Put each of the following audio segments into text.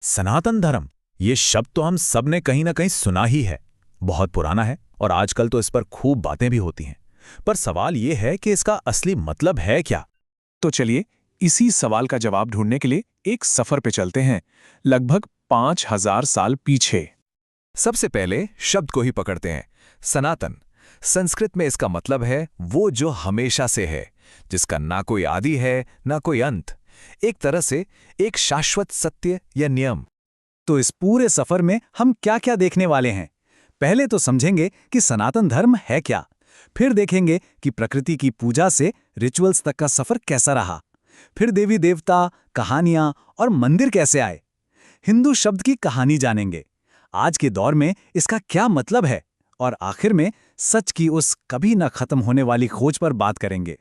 सनातन धर्म, ये शब्द तो हम सब ने कहीं ना कहीं सुना ही है। बहुत पुराना है और आजकल तो इस पर खूब बातें भी होती हैं। पर सवाल ये है कि इसका असली मतलब है क्या। तो चलिए इसी सवाल का जवाब ढूंढने के लिए एक सफर पे चलते हैं, लगभग 5000 साल पीछे। सबसे पहले शब्द को ही पकड़ते हैं। सनातन संस्कृत में इसका मतलब है वो जो हमेशा से है, जिसका ना कोई आदि है ना कोई अंत। एक तरह से एक शाश्वत सत्य या नियम। तो इस पूरे सफर में हम क्या-क्या देखने वाले हैं? पहले तो समझेंगे कि सनातन धर्म है क्या, फिर देखेंगे कि प्रकृति की पूजा से रिचुअल्स तक का सफर कैसा रहा, फिर देवी देवता, कहानियां और मंदिर कैसे आए। हिंदू शब्द की कहानी जानेंगे, आज के दौर में इसका क्या मतलब है, और आखिर में सच की उस कभी न खत्म होने वाली खोज पर बात करेंगे।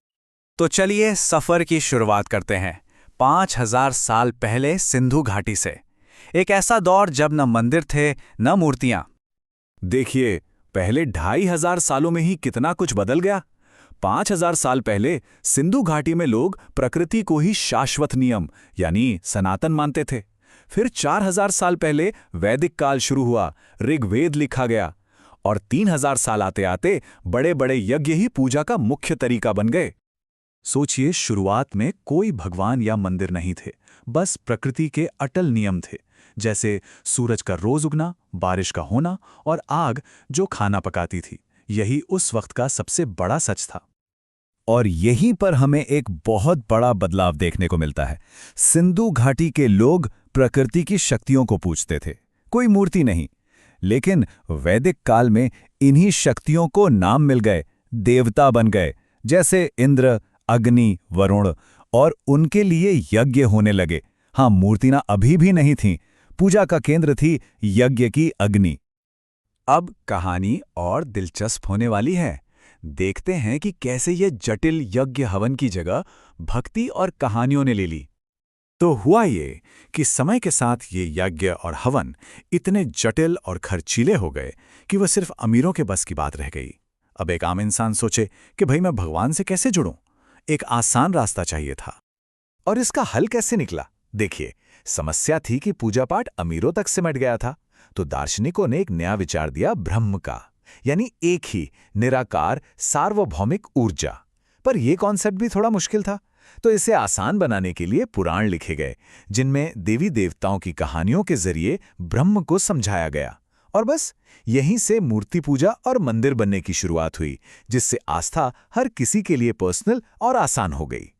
तो चलिए सफर की शुरुआत करते हैं 5000 साल पहले सिंधु घाटी से। एक ऐसा दौर जब न मंदिर थे न मूर्तियां। देखिए, पहले 2500 सालों में ही कितना कुछ बदल गया। 5000 साल पहले सिंधु घाटी में लोग प्रकृति को ही शाश्वत नियम यानी सनातन मानते थे। फिर 4000 साल पहले वैदिक काल शुरू हुआ, ऋग्वेद लिखा गया, और 3000 साल आते आते बड़े बड़े यज्ञ ही पूजा का मुख्य तरीका बन गए। सोचिए, शुरुआत में कोई भगवान या मंदिर नहीं थे, बस प्रकृति के अटल नियम थे, जैसे सूरज का रोज उगना, बारिश का होना और आग जो खाना पकाती थी। यही उस वक्त का सबसे बड़ा सच था। और यहीं पर हमें एक बहुत बड़ा बदलाव देखने को मिलता है। सिंधु घाटी के लोग प्रकृति की शक्तियों को पूजते थे, कोई मूर्ति नहीं। लेकिन वैदिक काल में इन्हीं शक्तियों को नाम मिल गए, देवता बन गए, जैसे इंद्र, अग्नि, वरुण, और उनके लिए यज्ञ होने लगे। हाँ, मूर्तियां अभी भी नहीं थीं, पूजा का केंद्र थी यज्ञ की अग्नि। अब कहानी और दिलचस्प होने वाली है। देखते हैं कि कैसे ये जटिल यज्ञ हवन की जगह भक्ति और कहानियों ने ले ली। तो हुआ ये कि समय के साथ ये यज्ञ और हवन इतने जटिल और खर्चीले हो गए कि वह सिर्फ अमीरों के बस की बात रह गई। अब एक आम इंसान सोचे कि भाई मैं भगवान से कैसे जुड़ूं? एक आसान रास्ता चाहिए था। और इसका हल कैसे निकला? देखिए, समस्या थी कि पूजा पाठ अमीरों तक सिमट गया था, तो दार्शनिकों ने एक नया विचार दिया, ब्रह्म का, यानी एक ही निराकार सार्वभौमिक ऊर्जा। पर यह कॉन्सेप्ट भी थोड़ा मुश्किल था, तो इसे आसान बनाने के लिए पुराण लिखे गए, जिनमें देवी देवताओं की कहानियों के जरिए ब्रह्म को समझाया गया। और बस यहीं से मूर्ति पूजा और मंदिर बनने की शुरुआत हुई, जिससे आस्था हर किसी के लिए पर्सनल और आसान हो गई।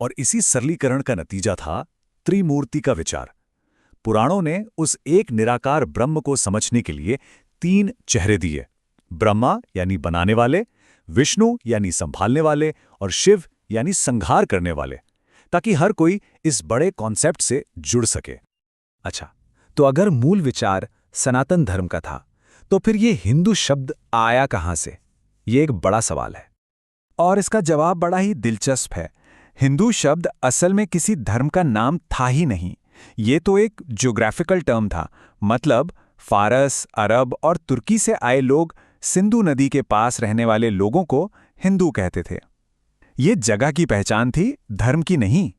और इसी सरलीकरण का नतीजा था त्रिमूर्ति का विचार। पुराणों ने उस एक निराकार ब्रह्म को समझने के लिए 3 चेहरे दिए, ब्रह्मा यानी बनाने वाले, विष्णु यानी संभालने वाले, और शिव यानी संहार करने वाले, ताकि हर कोई इस बड़े कॉन्सेप्ट से जुड़ सके। अच्छा, तो अगर मूल विचार सनातन धर्म का था, तो फिर ये हिंदू शब्द आया कहां से? ये एक बड़ा सवाल है, और इसका जवाब बड़ा ही दिलचस्प है। हिंदू शब्द असल में किसी धर्म का नाम था ही नहीं, ये तो एक ज्योग्राफिकल टर्म था। मतलब फारस, अरब और तुर्की से आए लोग सिंधु नदी के पास रहने वाले लोगों को हिंदू कहते थे। ये जगह की पहचान थी, धर्म की नहीं।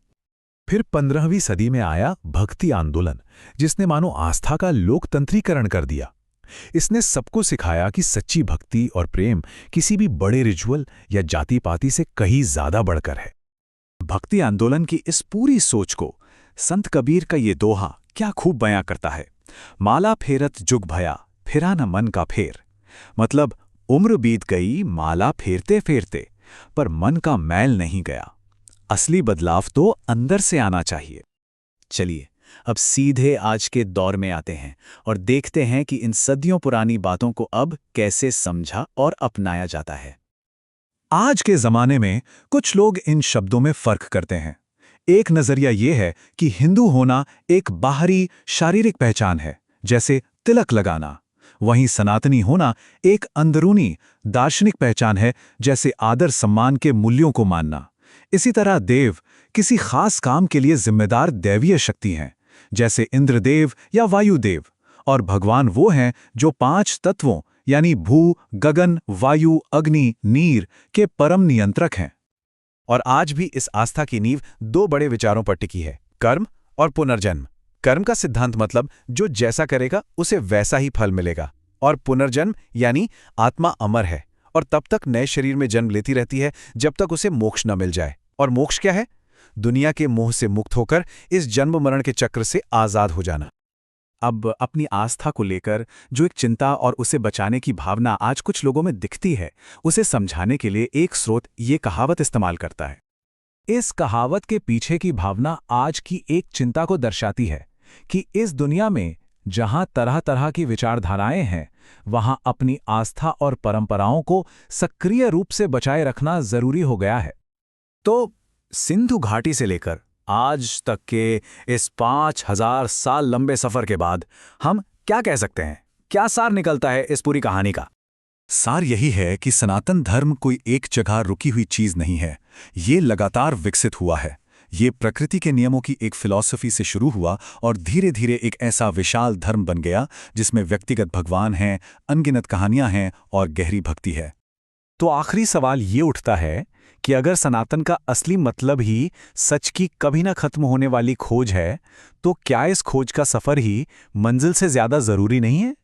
फिर 15वीं सदी में आया भक्ति आंदोलन, जिसने मानो आस्था का लोकतंत्रीकरण कर दिया। इसने सबको सिखाया कि सच्ची भक्ति और प्रेम किसी भी बड़े रिचुअल या जाति पाति से कहीं ज्यादा बढ़कर है। भक्ति आंदोलन की इस पूरी सोच को संत कबीर का ये दोहा क्या खूब बयां करता है। माला फेरत जुग भया, फिरा न मन का फेर। मतलब उम्र बीत गई माला फेरते फेरते, पर मन का मैल नहीं गया। असली बदलाव तो अंदर से आना चाहिए। चलिए अब सीधे आज के दौर में आते हैं और देखते हैं कि इन सदियों पुरानी बातों को अब कैसे समझा और अपनाया जाता है। आज के जमाने में कुछ लोग इन शब्दों में फर्क करते हैं। एक नजरिया यह है कि हिंदू होना एक बाहरी शारीरिक पहचान है, जैसे तिलक लगाना। वहीं सनातनी होना एक अंदरूनी दार्शनिक पहचान है, जैसे आदर सम्मान के मूल्यों को मानना। इसी तरह देव किसी खास काम के लिए जिम्मेदार दैवीय शक्ति हैं, जैसे इंद्रदेव या वायुदेव। और भगवान वो हैं जो 5 तत्वों यानी भू, गगन, वायु, अग्नि, नीर के परम नियंत्रक हैं। और आज भी इस आस्था की नींव 2 बड़े विचारों पर टिकी है, कर्म और पुनर्जन्म। कर्म का सिद्धांत मतलब जो जैसा करेगा उसे वैसा ही फल मिलेगा। और पुनर्जन्म यानी आत्मा अमर है और तब तक नए शरीर में जन्म लेती रहती है जब तक उसे मोक्ष न मिल जाए। और मोक्ष क्या है? दुनिया के मोह से मुक्त होकर इस जन्म मरण के चक्र से आजाद हो जाना। अब अपनी आस्था को लेकर जो एक चिंता और उसे बचाने की भावना आज कुछ लोगों में दिखती है, उसे समझाने के लिए एक स्रोत ये कहावत इस्तेमाल करता है। इस कहावत के पीछे की भावना आज की एक चिंता को दर्शाती है कि इस दुनिया में जहां तरह तरह की विचारधाराएं हैं, वहां अपनी आस्था और परंपराओं को सक्रिय रूप से बचाए रखना जरूरी हो गया है। तो सिंधु घाटी से लेकर आज तक के इस 5000 साल लंबे सफर के बाद हम क्या कह सकते हैं? क्या सार निकलता है इस पूरी कहानी का? सार यही है कि सनातन धर्म कोई एक जगह रुकी हुई चीज नहीं है। ये लगातार विकसित हुआ है। ये प्रकृति के नियमों की एक फिलॉसफी से शुरू हुआ और धीरे धीरे एक ऐसा विशाल धर्म बन गया जिसमें व्यक्तिगत भगवान हैं, अनगिनत कहानियां हैं और गहरी भक्ति है। तो आखिरी सवाल ये उठता है कि अगर सनातन का असली मतलब ही सच की कभी ना खत्म होने वाली खोज है, तो क्या इस खोज का सफर ही मंजिल से ज्यादा जरूरी नहीं है?